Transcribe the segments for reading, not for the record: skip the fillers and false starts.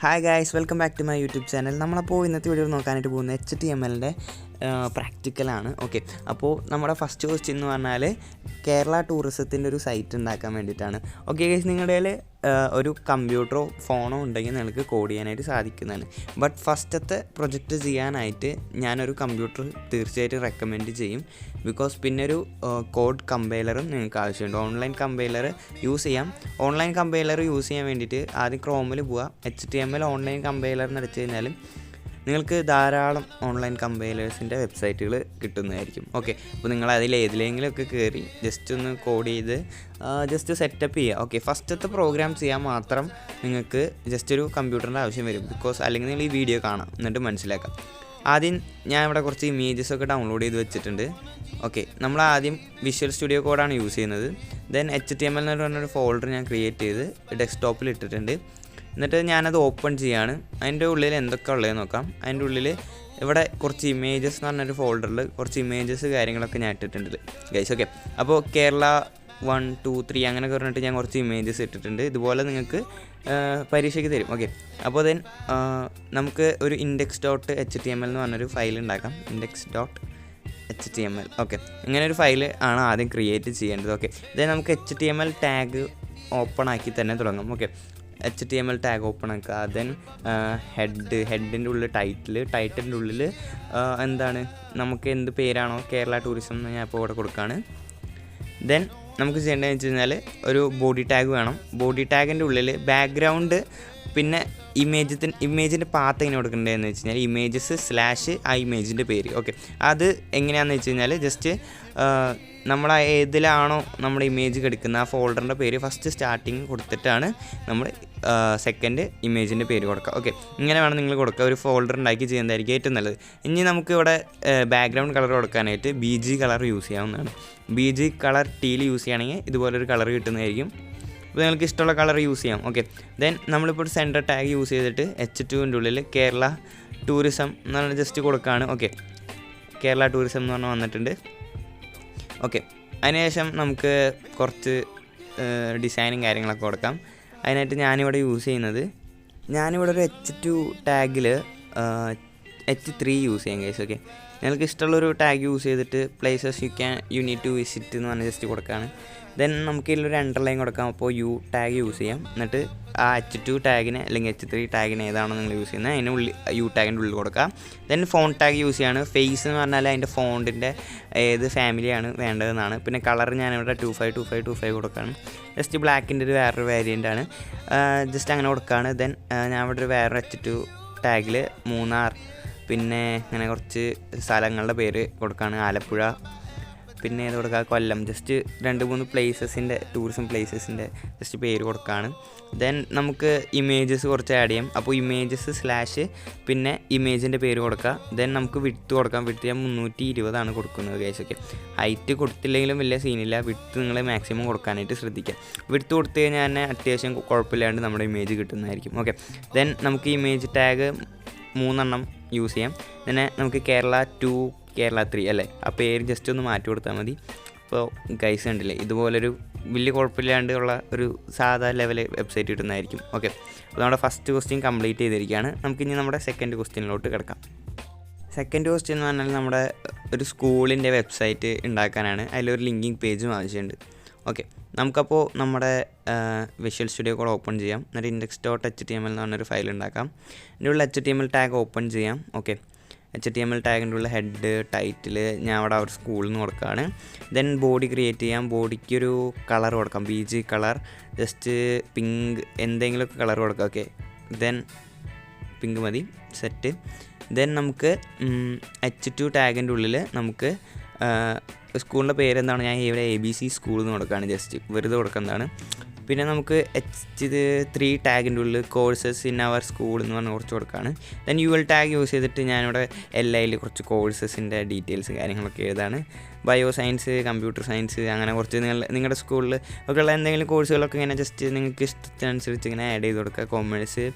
Hi guys, welcome back to my YouTube channel. നമ്മളപ്പോൾ ഇന്നത്തെ video നോക്കാനായിട്ട് പോകുന്നത് HTMLൻ്റെ പ്രാക്ടിക്കലാണ്. ഓക്കെ, അപ്പോൾ നമ്മുടെ ഫസ്റ്റ് ക്വസ്റ്റ്യൻ എന്ന് പറഞ്ഞാൽ കേരള ടൂറിസത്തിൻ്റെ ഒരു സൈറ്റ് ഉണ്ടാക്കാൻ വേണ്ടിയിട്ടാണ്. ഓക്കെ ഗൈസ്, നിങ്ങളുടെ കയ്യിൽ ഒരു കമ്പ്യൂട്ടറോ ഫോണോ ഉണ്ടെങ്കിൽ നിങ്ങൾക്ക് കോഡ് ചെയ്യാനായിട്ട് സാധിക്കുന്നതാണ്. ബട്ട് ഫസ്റ്റത്തെ പ്രൊജക്റ്റ് ചെയ്യാനായിട്ട് ഞാനൊരു കമ്പ്യൂട്ടർ തീർച്ചയായിട്ടും റെക്കമെൻഡ് ചെയ്യും. ബിക്കോസ് പിന്നെ ഒരു കോഡ് കമ്പൈലറും നിങ്ങൾക്ക് ആവശ്യമുണ്ട്. ഓൺലൈൻ കമ്പൈലർ യൂസ് ചെയ്യാം. ഓൺലൈൻ കമ്പൈലർ യൂസ് ചെയ്യാൻ വേണ്ടിയിട്ട് ആദ്യം ക്രോമിൽ പോവുക. HTML ഓൺലൈൻ കമ്പൈലർ എന്ന് അടിച്ചു കഴിഞ്ഞാലും നിങ്ങൾക്ക് ധാരാളം ഓൺലൈൻ കമ്പൈലേഴ്സിൻ്റെ വെബ്സൈറ്റുകൾ കിട്ടുന്നതായിരിക്കും. ഓക്കെ, അപ്പോൾ നിങ്ങൾ അതിൽ ഏതിലെങ്കിലുമൊക്കെ കയറി ജസ്റ്റ് ഒന്ന് കോഡ് ചെയ്ത് ജസ്റ്റ് സെറ്റപ്പ് ചെയ്യുക. ഓക്കെ, ഫസ്റ്റത്തെ പ്രോഗ്രാം ചെയ്യാൻ മാത്രം നിങ്ങൾക്ക് ജസ്റ്റ് ഒരു കമ്പ്യൂട്ടറിൻ്റെ ആവശ്യം വരും. ബിക്കോസ് അല്ലെങ്കിൽ നിങ്ങൾ ഈ വീഡിയോ കാണാം, എന്നിട്ട് മനസ്സിലാക്കാം. ആദ്യം ഞാൻ ഇവിടെ കുറച്ച് ഇമേജസൊക്കെ ഡൗൺലോഡ് ചെയ്ത് വെച്ചിട്ടുണ്ട്. ഓക്കെ, നമ്മൾ ആദ്യം വിഷ്വൽ സ്റ്റുഡിയോ കോഡാണ് യൂസ് ചെയ്യുന്നത്. ദെൻ HTML എന്ന് പറഞ്ഞൊരു ഫോൾഡർ ഞാൻ ക്രിയേറ്റ് ചെയ്ത് ഡെസ്ക്ടോപ്പിൽ ഇട്ടിട്ടുണ്ട്. എന്നിട്ട് ഞാനത് ഓപ്പൺ ചെയ്യാണ്. അതിൻ്റെ ഉള്ളിൽ എന്തൊക്കെ ഉള്ളതെന്ന് നോക്കാം. അതിൻ്റെ ഉള്ളിൽ ഇവിടെ കുറച്ച് ഇമേജസ് എന്ന് പറഞ്ഞൊരു ഫോൾഡറിൽ കുറച്ച് ഇമേജസ് കാര്യങ്ങളൊക്കെ ഞാൻ ഇട്ടിട്ടുണ്ട് ഗൈസ്. ഓക്കെ, അപ്പോൾ കേരള 1, 2, 3 അങ്ങനെ പറഞ്ഞിട്ട് ഞാൻ കുറച്ച് ഇമേജസ് ഇട്ടിട്ടുണ്ട്. ഇതുപോലെ നിങ്ങൾക്ക് പരീക്ഷയ്ക്ക് തരും. ഓക്കെ, അപ്പോൾ ദെൻ നമുക്ക് ഒരു index.html എന്ന് പറഞ്ഞൊരു ഫയൽ ഉണ്ടാക്കാം. index.html. ഓക്കെ, ഇങ്ങനെ ഒരു ഫയൽ ആണ് ആദ്യം ക്രിയേറ്റ് ചെയ്യേണ്ടത്. ഓക്കെ, ദെൻ നമുക്ക് HTML ടാഗ് ഓപ്പൺ ആക്കി തന്നെ തുടങ്ങാം. ഓക്കെ, HTML ടാഗ് ഓപ്പൺ ആക്കുക. ദെൻ ഹെഡിൻ്റെ ഉള്ളിൽ ടൈറ്റിലിൻ്റെ ഉള്ളിൽ എന്താണ് നമുക്ക് എന്ത് പേരാണോ കേരള ടൂറിസം എന്ന് ഞാൻ ഇപ്പോൾ ഇവിടെ കൊടുക്കുകയാണ്. ദെൻ നമുക്ക് ചെയ്യേണ്ടതെന്ന് വെച്ച് കഴിഞ്ഞാൽ ഒരു ബോഡി ടാഗ് വേണം. ബോഡി ടാഗിൻ്റെ ഉള്ളിൽ ബാക്ക്ഗ്രൗണ്ട് പിന്നെ ഇമേജിൻ്റെ പാത്ത് എങ്ങനെ കൊടുക്കേണ്ടതെന്ന് വെച്ച് കഴിഞ്ഞാൽ ഇമേജസ് / ആ ഇമേജിൻ്റെ പേര്. ഓക്കെ, അത് എങ്ങനെയാണെന്ന് വെച്ച് കഴിഞ്ഞാൽ ജസ്റ്റ് നമ്മൾ ഏതിലാണോ നമ്മുടെ ഇമേജ് കിടക്കുന്ന ആ ഫോൾഡറിൻ്റെ പേര് ഫസ്റ്റ് സ്റ്റാർട്ടിങ് കൊടുത്തിട്ടാണ് നമ്മൾ സെക്കൻഡ് ഇമേജിൻ്റെ പേര് കൊടുക്കുക. ഓക്കെ, ഇങ്ങനെ വേണം നിങ്ങൾ കൊടുക്കുക. ഒരു ഫോൾഡർ ഉണ്ടാക്കി ചെയ്യുന്നതായിരിക്കും ഏറ്റവും നല്ലത്. ഇനി നമുക്ക് ഇവിടെ ബാക്ക്ഗ്രൗണ്ട് കളർ കൊടുക്കാനായിട്ട് BG കളർ യൂസ് ചെയ്യാവുന്നതാണ്. BG കളർ ടീൽ യൂസ് ചെയ്യുകയാണെങ്കിൽ ഇതുപോലൊരു കളർ കിട്ടുന്നതായിരിക്കും. അപ്പോൾ നിങ്ങൾക്ക് ഇഷ്ടമുള്ള കളർ യൂസ് ചെയ്യാം. ഓക്കെ, ദെൻ നമ്മളിപ്പോൾ ഒരു സെൻറ്റർ ടാഗ് യൂസ് ചെയ്തിട്ട് H2ൻ്റെ ഉള്ളിൽ കേരള ടൂറിസം എന്ന് പറഞ്ഞാൽ ജസ്റ്റ് കൊടുക്കുകയാണ്. ഓക്കെ, കേരള ടൂറിസം എന്ന് പറഞ്ഞാൽ വന്നിട്ടുണ്ട്. ഓക്കെ, അതിനുശേഷം നമുക്ക് കുറച്ച് ഡിസൈനും കാര്യങ്ങളൊക്കെ കൊടുക്കാം. അതിനായിട്ട് ഞാനിവിടെ യൂസ് ചെയ്യുന്നത് ഞാനിവിടെ ഒരു H2 ടാഗിൽ H3 യൂസ് ചെയ്യാം ഗൈസ്. ഓക്കെ, നിങ്ങൾക്ക് ഇഷ്ടമുള്ളൊരു ടാഗ് യൂസ് ചെയ്തിട്ട് places you need to visit എന്ന് പറഞ്ഞ് ജസ്റ്റ് കൊടുക്കുകയാണ്. ദെൻ നമുക്ക് ഇതിലൊരു അണ്ടർലൈൻ കൊടുക്കാം. അപ്പോൾ U ടാഗ് യൂസ് ചെയ്യാം. എന്നിട്ട് ആ H2 ടാഗിന് അല്ലെങ്കിൽ H3 ടാഗിന് ഏതാണോ നിങ്ങൾ യൂസ് ചെയ്യുന്നത് അതിന് ഉള്ളിൽ U ടാഗിൻ്റെ ഉള്ളിൽ കൊടുക്കാം. ദെൻ ഫോണ്ട് ടാഗ് യൂസ് ചെയ്യാണ്. ഫേസ് എന്ന് പറഞ്ഞാൽ അതിൻ്റെ ഫോണ്ടിൻ്റെ ഏത് ഫാമിലിയാണ് വേണ്ടതെന്നാണ്. പിന്നെ കളർ ഞാനിവിടെ 252525 കൊടുക്കുകയാണ്. ജസ്റ്റ് ബ്ലാക്കിൻ്റെ ഒരു വേറൊരു വേരിയൻ്റാണ്. ജസ്റ്റ് അങ്ങനെ കൊടുക്കുകയാണ്. ദെൻ ഞാൻ ഇവിടെ ഒരു വേറൊരു H2 ടാഗിൽ മൂന്നാർ പിന്നെ അങ്ങനെ കുറച്ച് സ്ഥലങ്ങളുടെ പേര് കൊടുക്കുകയാണ്. ആലപ്പുഴ പിന്നെ ഏത് കൊടുക്കുക, കൊല്ലം. ജസ്റ്റ് 2-3 പ്ലേസസിൻ്റെ ടൂറിസം പ്ലേസസിൻ്റെ ജസ്റ്റ് പേര് കൊടുക്കുകയാണ്. ദെൻ നമുക്ക് ഇമേജസ് കുറച്ച് ആഡ് ചെയ്യാം. അപ്പോൾ ഇമേജസ് / പിന്നെ ഇമേജിൻ്റെ പേര് കൊടുക്കുക. ദെൻ നമുക്ക് വിഡ്ത്ത് കൊടുക്കാം. വിഡ്ത്ത് ഞാൻ 320 കൊടുക്കുന്നത് ഗൈസ്. ഓക്കെ, ഹൈറ്റ് കൊടുത്തില്ലെങ്കിലും വലിയ സീനില്ല. വിഡ്ത്ത് നിങ്ങൾ മാക്സിമം കൊടുക്കാനായിട്ട് ശ്രദ്ധിക്കുക. വിഡ്ത്ത് കൊടുത്തു കഴിഞ്ഞാൽ തന്നെ അത്യാവശ്യം കുഴപ്പമില്ലാണ്ട് നമ്മുടെ ഇമേജ് കിട്ടുന്നതായിരിക്കും. ഓക്കെ, ദെൻ നമുക്ക് ഇമേജ് ടാഗ് 3 യൂസ് ചെയ്യാം. പിന്നെ നമുക്ക് കേരള 2, കേരള 3 അല്ലേ, ആ പേര് ജസ്റ്റ് ഒന്ന് മാറ്റി കൊടുത്താൽ മതി. അപ്പോൾ ഗൈസ് കണ്ടില്ലേ, ഇതുപോലൊരു വലിയ കുഴപ്പമില്ലാണ്ട് ഉള്ള ഒരു സാധാ ലെവൽ വെബ്സൈറ്റ് കിട്ടുന്നതായിരിക്കും. ഓക്കെ, അപ്പോൾ നമ്മുടെ ഫസ്റ്റ് ക്വസ്റ്റ്യൻ കംപ്ലീറ്റ് ചെയ്തിരിക്കുകയാണ്. നമുക്കിനി നമ്മുടെ സെക്കൻഡ് ക്വസ്റ്റ്യനിലോട്ട് കിടക്കാം. സെക്കൻഡ് ക്വസ്റ്റ്യൻ എന്ന് പറഞ്ഞാൽ നമ്മുടെ ഒരു സ്കൂളിൻ്റെ വെബ്സൈറ്റ് ഉണ്ടാക്കാനാണ്. അതിലൊരു ലിങ്കിങ് പേജും ആവശ്യമുണ്ട്. ഓക്കെ, നമുക്കപ്പോൾ നമ്മുടെ വിഷ്വൽ സ്റ്റുഡിയോ കോഡ് ഓപ്പൺ ചെയ്യാം. എന്നിട്ട് index.html എന്ന് പറഞ്ഞൊരു ഫയൽ ഉണ്ടാക്കാം. അതിൻ്റെ ഉള്ള HTML ടാഗ് ഓപ്പൺ ചെയ്യാം. ഓക്കെ, HTML ടാഗിൻ്റെ ഉള്ള ഹെഡ് ടൈറ്റിൽ ഞാൻ അവിടെ ഒരു സ്കൂളിൽ നിന്ന് കൊടുക്കുകയാണ്. ദെൻ ബോഡി ക്രിയേറ്റ് ചെയ്യാം. ബോഡിക്കൊരു കളർ കൊടുക്കാം. BG കളർ ജസ്റ്റ് പിങ്ക് എന്തെങ്കിലുമൊക്കെ കളർ കൊടുക്കാം. ഓക്കെ, ദെൻ പിങ്ക് മതി. സെറ്റ്. ദെൻ നമുക്ക് H2 ടാഗിൻ്റെ ഉള്ളിൽ നമുക്ക് സ്കൂളിൻ്റെ പേരെന്താണ് ഞാൻ ഇവിടെ ABC സ്കൂൾ എന്ന് കൊടുക്കുകയാണ്. ജസ്റ്റ് വെറുതെ കൊടുക്കുന്നതാണ്. പിന്നെ നമുക്ക് H3 ടാഗിൻ്റെ ഉള്ളിൽ കോഴ്സസ് ഇൻ അവർ സ്കൂൾ എന്ന് പറഞ്ഞ് കുറച്ച് കൊടുക്കുകയാണ്. ദെൻ UL ടാഗ് യൂസ് ചെയ്തിട്ട് ഞാനിവിടെ LIയിൽ കുറച്ച് കോഴ്സസിൻ്റെ ഡീറ്റെയിൽസ് കാര്യങ്ങളൊക്കെ എഴുതാണ്. ബയോ സയൻസ്, കമ്പ്യൂട്ടർ സയൻസ് അങ്ങനെ കുറച്ച് നിങ്ങളുടെ സ്കൂളിൽ ഒക്കെ ഉള്ള എന്തെങ്കിലും കോഴ്സുകളൊക്കെ ഇങ്ങനെ ജസ്റ്റ് നിങ്ങൾക്ക് ഇഷ്ടത്തിനനുസരിച്ച് ഇങ്ങനെ ആഡ് ചെയ്ത് കൊടുക്കുക. Commerce,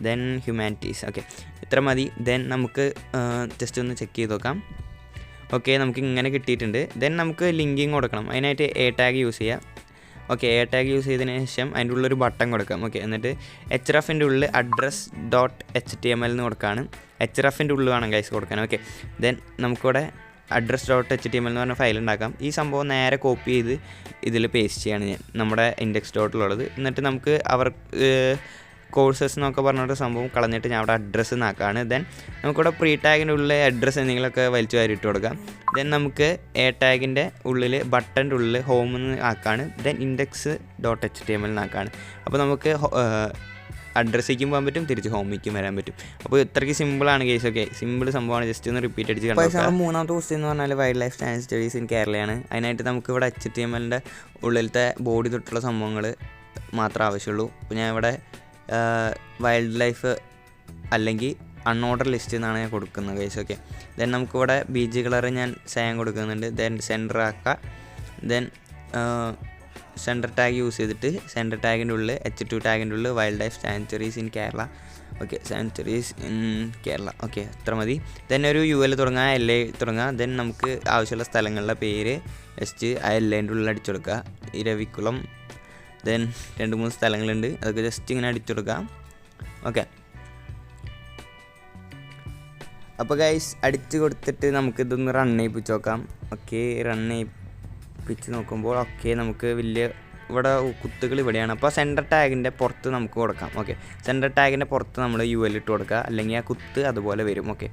then humanities. ഓക്കെ, ഇത്ര മതി. ദെൻ നമുക്ക് ജസ്റ്റ് ഒന്ന് ചെക്ക് ചെയ്ത് നോക്കാം. ഓക്കെ, നമുക്ക് ഇങ്ങനെ കിട്ടിയിട്ടുണ്ട്. ദെൻ നമുക്ക് ലിങ്കിങ് കൊടുക്കണം. അതിനായിട്ട് A ടാഗ് യൂസ് ചെയ്യുക. ഓക്കെ, എ ടാഗ് യൂസ് ചെയ്തതിന് ശേഷം അതിൻ്റെ ഉള്ളൊരു ബട്ടൺ കൊടുക്കാം. ഓക്കെ, എന്നിട്ട് hrefൻ്റെ ഉള്ളിൽ address.html എന്ന് കൊടുക്കുകയാണ്. hrefൻ്റെ ഉള്ളിൽ വേണം ഗൈസ് കൊടുക്കാൻ. ഓക്കെ, ദെൻ നമുക്കിവിടെ address.html എന്ന് പറഞ്ഞ ഫയൽ ഉണ്ടാക്കാം. ഈ സംഭവം നേരെ കോപ്പി ചെയ്ത് ഇതിൽ പേസ്റ്റ് ചെയ്യാണ് ഞാൻ, നമ്മുടെ ഇൻഡെക്സ് ഡോട്ടിലുള്ളത്. എന്നിട്ട് നമുക്ക് കോഴ്സസ് എന്നൊക്കെ പറഞ്ഞിട്ട് സംഭവം കളഞ്ഞിട്ട് ഞാൻ അവിടെ അഡ്രസ്സ് നാക്കാണ്. ദെൻ നമുക്കിവിടെ പ്രീ ടാഗിൻ്റെ ഉള്ളിൽ അഡ്രസ്സ് എന്തെങ്കിലുമൊക്കെ വലിച്ചു വാരി ഇട്ട് കൊടുക്കാം. ദെൻ നമുക്ക് എ ടാഗിൻ്റെ ഉള്ളിൽ ബട്ടൻ്റെ ഉള്ളിൽ ഹോം എന്ന് ആക്കാണ്. Then index.html എന്നാക്കാണ്. അപ്പോൾ നമുക്ക് അഡ്രസ്സിലേക്കും പോകാൻ പറ്റും, തിരിച്ച് ഹോമിലേക്കും വരാൻ പറ്റും. അപ്പോൾ ഇത്രയ്ക്ക് സിമ്പിളാണ് കേസ്. ഓക്കെ, സിമ്പിൾ സംഭവമാണ്. ജസ്റ്റ് ഒന്ന് റിപ്പീറ്റ് അടിച്ച് കണ്ടു. മൂന്നാമത്തെ ക്വസ്റ്റ്യൻ എന്ന് പറഞ്ഞാൽ wildlife and studies in കേരളയാണ്. അതിനായിട്ട് നമുക്കിവിടെ HTMLൻ്റെ ഉള്ളിലത്തെ ബോഡി തൊട്ടുള്ള സംഭവങ്ങൾ മാത്രമേ ആവശ്യമുള്ളൂ. അപ്പോൾ ഞാൻ ഇവിടെ വൈൽഡ് ലൈഫ് അല്ലെങ്കിൽ അൺഓർഡർ ലിസ്റ്റ് എന്നാണ് ഞാൻ കൊടുക്കുന്നത് ഗൈസ്. ഓക്കെ, ദെൻ നമുക്കിവിടെ BG കളർ ഞാൻ സാൻ കൊടുക്കുന്നുണ്ട്. ദെൻ സെൻറ്റർ ആക്കുക. ദെൻ സെൻറ്റർ ടാഗ് യൂസ് ചെയ്തിട്ട് സെൻറ്റർ ടാഗിൻ്റെ ഉള്ളിൽ H2 ടാഗിൻ്റെ ഉള്ളിൽ wild life sanctuaries in Kerala. Okay, sanctuaries in Kerala. Okay, അത്ര മതി. ദെൻ ഒരു UL തുടങ്ങുക, LA തുടങ്ങുക. ദെൻ നമുക്ക് ആവശ്യമുള്ള സ്ഥലങ്ങളുടെ പേര് ജസ്റ്റ് ആ LAൻ്റെ ഉള്ളിൽ അടിച്ചു കൊടുക്കുക. ഇരവിക്കുളം. ദെൻ 2-3 സ്ഥലങ്ങളുണ്ട്, അതൊക്കെ ജസ്റ്റ് ഇങ്ങനെ അടിച്ചു കൊടുക്കാം. ഓക്കെ, അപ്പോൾ ഗൈസ് അടിച്ച് കൊടുത്തിട്ട് നമുക്കിതൊന്ന് റൺ ചെയ്യിപ്പിച്ച് നോക്കാം. ഓക്കെ, റൺ ചെയ്യിപ്പിച്ച് നോക്കുമ്പോൾ ഓക്കെ നമുക്ക് വലിയ ഇവിടെ കുത്തുകൾ ഇവിടെയാണ്. അപ്പോൾ സെൻറ്റർ ടാഗിൻ്റെ പുറത്ത് നമുക്ക് കൊടുക്കാം. ഓക്കെ, സെൻറ്റർ ടാഗിൻ്റെ പുറത്ത് നമ്മൾ UL ഇട്ട് കൊടുക്കുക, അല്ലെങ്കിൽ ആ കുത്ത് അതുപോലെ വരും. ഓക്കെ,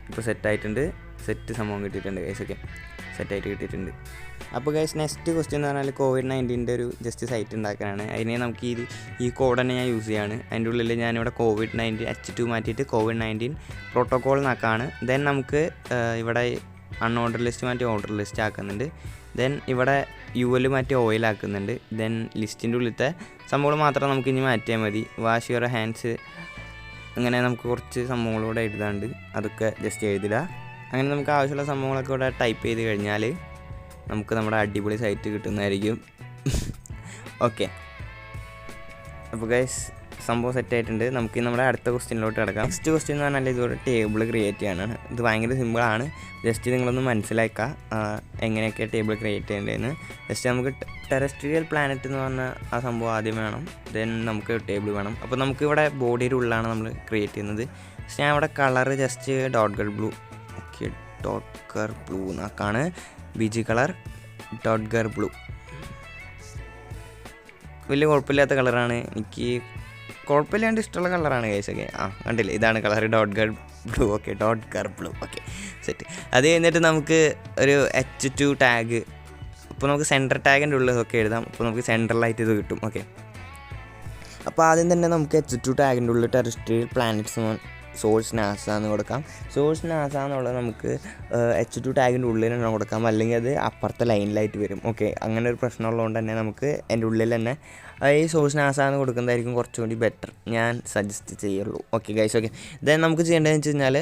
ഇപ്പോൾ സെറ്റായിട്ടുണ്ട്. സെറ്റ് സംഭവം കിട്ടിയിട്ടുണ്ട് ഗൈസ്. ഓക്കെ, സെറ്റായിട്ട് കിട്ടിയിട്ടുണ്ട്. അപ്പോൾ ഗൈസ് നെക്സ്റ്റ് ക്വസ്റ്റ്യൻ എന്ന് പറഞ്ഞാൽ COVID-19 ഒരു ജസ്റ്റ് സൈറ്റ് ഉണ്ടാക്കാനാണ്. അതിനെ നമുക്ക് ഈ കോഡ് തന്നെ ഞാൻ യൂസ് ചെയ്യാണ്. അതിൻ്റെ ഉള്ളിൽ ഞാനിവിടെ COVID-19 H2 മാറ്റിയിട്ട് COVID-19 പ്രോട്ടോക്കോൾ എന്നാക്കാണ്. ദെൻ നമുക്ക് ഇവിടെ അൺഓർഡർ ലിസ്റ്റ് മാറ്റി ഓർഡർ ലിസ്റ്റ് ആക്കുന്നുണ്ട്. ദെൻ ഇവിടെ UL മാറ്റി ഓയിൽ ആക്കുന്നുണ്ട്. ദെൻ ലിസ്റ്റിൻ്റെ ഉള്ളിലത്തെ സംഭവങ്ങൾ മാത്രം നമുക്ക് ഇനി മാറ്റിയാൽ മതി. വാഷ് യുവർ ഹാൻഡ്സ്, അങ്ങനെ നമുക്ക് കുറച്ച് സംഭവങ്ങളൂടെ എഴുതാണ്ട് അതൊക്കെ ജസ്റ്റ് എഴുതിടുക. അങ്ങനെ നമുക്ക് ആവശ്യമുള്ള സംഭവങ്ങളൊക്കെ ഇവിടെ ടൈപ്പ് ചെയ്ത് കഴിഞ്ഞാൽ നമുക്ക് നമ്മുടെ അടിപൊളി സൈറ്റ് കിട്ടുന്നതായിരിക്കും. ഓക്കെ, അപ്പോൾ ഗൈസ് സംഭവം സെറ്റായിട്ടുണ്ട്. നമുക്ക് നമ്മുടെ അടുത്ത ക്വസ്റ്റ്യനിലോട്ട് കിടക്കാം. നെക്സ്റ്റ് ക്വസ്റ്റ്യൻ എന്ന് പറഞ്ഞാൽ ഇതൊരു ടേബിൾ ക്രിയേറ്റ് ചെയ്യാനാണ്. ഇത് ഭയങ്കര സിമ്പിളാണ്. ജസ്റ്റ് നിങ്ങളൊന്ന് മനസ്സിലാക്കുക എങ്ങനെയൊക്കെ ടേബിൾ ക്രിയേറ്റ് ചെയ്യേണ്ടതെന്ന്. ജസ്റ്റ് നമുക്ക് ടെറസ്ട്രിയൽ പ്ലാനറ്റ് എന്ന് പറഞ്ഞ ആ സംഭവം ആദ്യം വേണം. ദെൻ നമുക്ക് ടേബിൾ വേണം. അപ്പോൾ നമുക്കിവിടെ ബോഡിയുടെ ഉള്ളിലാണ് നമ്മൾ ക്രിയേറ്റ് ചെയ്യുന്നത്. പക്ഷേ ഞാൻ ഇവിടെ colour just dot blue. Okay, dot blue എന്നാക്കാണ്. BG colour dot blue. വലിയ കുഴപ്പമില്ലാത്ത കളറാണ്, എനിക്ക് കുഴപ്പമില്ലാണ്ട് ഇഷ്ടമുള്ള കളറാണ് ഗൈസ്. ഓക്കെ, കണ്ടില്ലേ, ഇതാണ് colour dot blue. Okay, dot blue. Okay, set. അത് കഴിഞ്ഞിട്ട് നമുക്ക് ഒരു H2 ടാഗ്. അപ്പോൾ നമുക്ക് സെൻറ്റർ ടാഗിൻ്റെ ഉള്ളിൽ ഒക്കെ എഴുതാം. അപ്പോൾ നമുക്ക് സെൻട്രലായിട്ട് ഇത് കിട്ടും. ഓക്കെ, അപ്പോൾ ആദ്യം തന്നെ നമുക്ക് H2 ടാഗിൻ്റെ ഉള്ളിൽ ടെറസ്ട്രിയൽ പ്ലാനറ്റ്സ് സോഴ്സ് നാസ എന്ന് കൊടുക്കാം. സോഴ്സ് നാസ എന്നുള്ളത് നമുക്ക് H2 ടാഗിൻ്റെ ഉള്ളിൽ തന്നെ കൊടുക്കാം, അല്ലെങ്കിൽ അത് അപ്പുറത്തെ ലൈനിലായിട്ട് വരും. ഓക്കെ, അങ്ങനെ ഒരു പ്രശ്നമുള്ളതുകൊണ്ട് തന്നെ നമുക്ക് എൻ്റെ ഉള്ളിൽ തന്നെ ഈ സോഴ്സ് നാസ എന്ന് കൊടുക്കുന്നതായിരിക്കും കുറച്ചുകൂടി ബെറ്റർ, ഞാൻ സജസ്റ്റ് ചെയ്യുള്ളൂ. Okay guys. ഓക്കെ, ദെൻ നമുക്ക് ചെയ്യേണ്ടതെന്ന് വെച്ച് കഴിഞ്ഞാൽ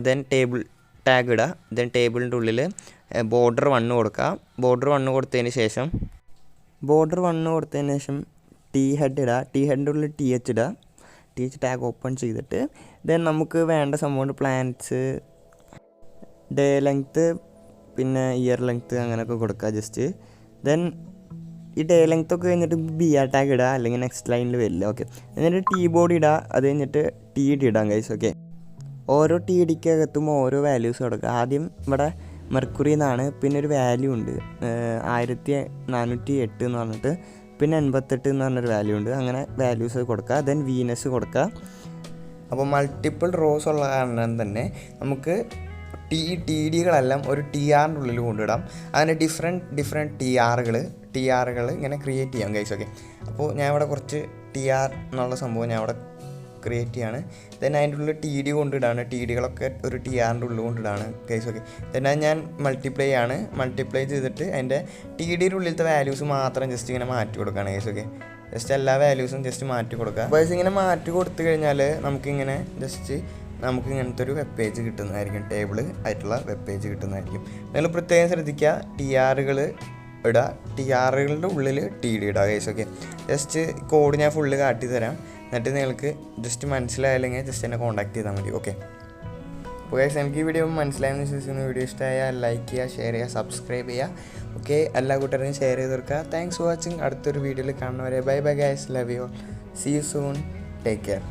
ദെൻ ടേബിൾ ടാഗ് ഇടുക. ദെൻ ടേബിളിൻ്റെ ഉള്ളിൽ ബോർഡർ 1 കൊടുക്കുക. ബോർഡർ 1 കൊടുത്തതിന് ശേഷം T ഹെഡ് ഇടുക. T ഹെഡിൻ്റെ ഉള്ളിൽ TH ഇടുക. TH ടാഗ് ഓപ്പൺ ചെയ്തിട്ട് ദെൻ നമുക്ക് വേണ്ട സംഭവം പ്ലാനറ്റ്സ്, ഡേ ലെങ്ത്ത്, പിന്നെ ഇയർ ലെങ്ത്ത് അങ്ങനെയൊക്കെ കൊടുക്കുക ജസ്റ്റ്. ദെൻ ഈ ഡേ ലെങ്ത്ത് ഒക്കെ കഴിഞ്ഞിട്ട് BR ടാഗ് ഇടുക, അല്ലെങ്കിൽ നെക്സ്റ്റ് ലൈനിൽ വരില്ല. ഓക്കെ, എന്നിട്ട് T-ബോഡി ഇടുക. അത് കഴിഞ്ഞിട്ട് TD ഇടാം ഗൈസ്. ഓക്കെ, ഓരോ TDക്കകത്തും ഓരോ വാല്യൂസ് കൊടുക്കുക. ആദ്യം ഇവിടെ മെർക്കുറി എന്നാണ്, പിന്നെ ഒരു വാല്യൂ ഉണ്ട് 1408 എന്ന് പറഞ്ഞിട്ട്, പിന്നെ 88 എന്ന് പറഞ്ഞൊരു വാല്യൂ ഉണ്ട്. അങ്ങനെ വാല്യൂസ് കൊടുക്കുക. ദെൻ വീനസ് കൊടുക്കുക. അപ്പോൾ മൾട്ടിപ്പിൾ റോസ് ഉള്ള കാരണം തന്നെ നമുക്ക് TDകളെല്ലാം ഒരു TRൻ്റെ ഉള്ളിൽ കൊണ്ടിടാം. അങ്ങനെ ഡിഫറെൻറ്റ് TRകൾ ഇങ്ങനെ ക്രിയേറ്റ് ചെയ്യാം ഗൈസ്. ഓക്കെ, അപ്പോൾ ഞാൻ ഇവിടെ കുറച്ച് TR എന്നുള്ള സംഭവം ഞാൻ ഇവിടെ ക്രിയേറ്റ് ചെയ്യാണ്. ദെൻ അതിൻ്റെ ഉള്ളിൽ TD കൊണ്ടിടാണ്. TDകളൊക്കെ ഒരു TRൻ്റെ ഉള്ളിൽ കൊണ്ടിടാണ് ഗൈസ്. ഓക്കെ, ദെൻ ഞാൻ മൾട്ടിപ്ലൈ ചെയ്തിട്ട് അതിൻ്റെ TDയുടെ ഉള്ളിലത്തെ വാല്യൂസ് മാത്രം ജസ്റ്റ് ഇങ്ങനെ മാറ്റി കൊടുക്കുകയാണ് ഗൈസ്. ഓക്കെ, ജസ്റ്റ് എല്ലാ വാല്യൂസും ജസ്റ്റ് മാറ്റി കൊടുക്കുക. അപ്പോൾ ഇങ്ങനെ മാറ്റി കൊടുത്തു കഴിഞ്ഞാൽ നമുക്ക് ഇങ്ങനത്തെ ഒരു വെബ് പേജ് കിട്ടുന്നതായിരിക്കും, ടേബിൾ ആയിട്ടുള്ള വെബ് പേജ് കിട്ടുന്നതായിരിക്കും. നിങ്ങൾ പ്രത്യേകം ശ്രദ്ധിക്കുക, TRകൾ ഇടുക, TRകളുടെ ഉള്ളിൽ TD ഇടുക ഗൈസ്. ഓക്കെ, ജസ്റ്റ് കോഡ് ഞാൻ ഫുള്ള് കാട്ടി തരാം. എന്നിട്ട് നിങ്ങൾക്ക് ജസ്റ്റ് മനസ്സിലായില്ലെങ്കിൽ ജസ്റ്റ് എന്നെ കോൺടാക്ട് ചെയ്താൽ മതി. ഓക്കെ, അപ്പോൾ ഗൈസ് എനിക്ക് ഈ വീഡിയോ മനസ്സിലായെന്ന് വിശ്വസിക്കുന്ന വീഡിയോ ഇഷ്ടമായാൽ ലൈക്ക് ചെയ്യുക, ഷെയർ ചെയ്യുക, സബ്സ്ക്രൈബ് ചെയ്യുക. ഓക്കെ, എല്ലാ കൂട്ടുകാരും ഷെയർ ചെയ്ത് കൊടുക്കുക. Thanks for watching. അടുത്തൊരു വീഡിയോയിൽ കാണുന്നവരെ bye bye guys, love you, see you soon, take care.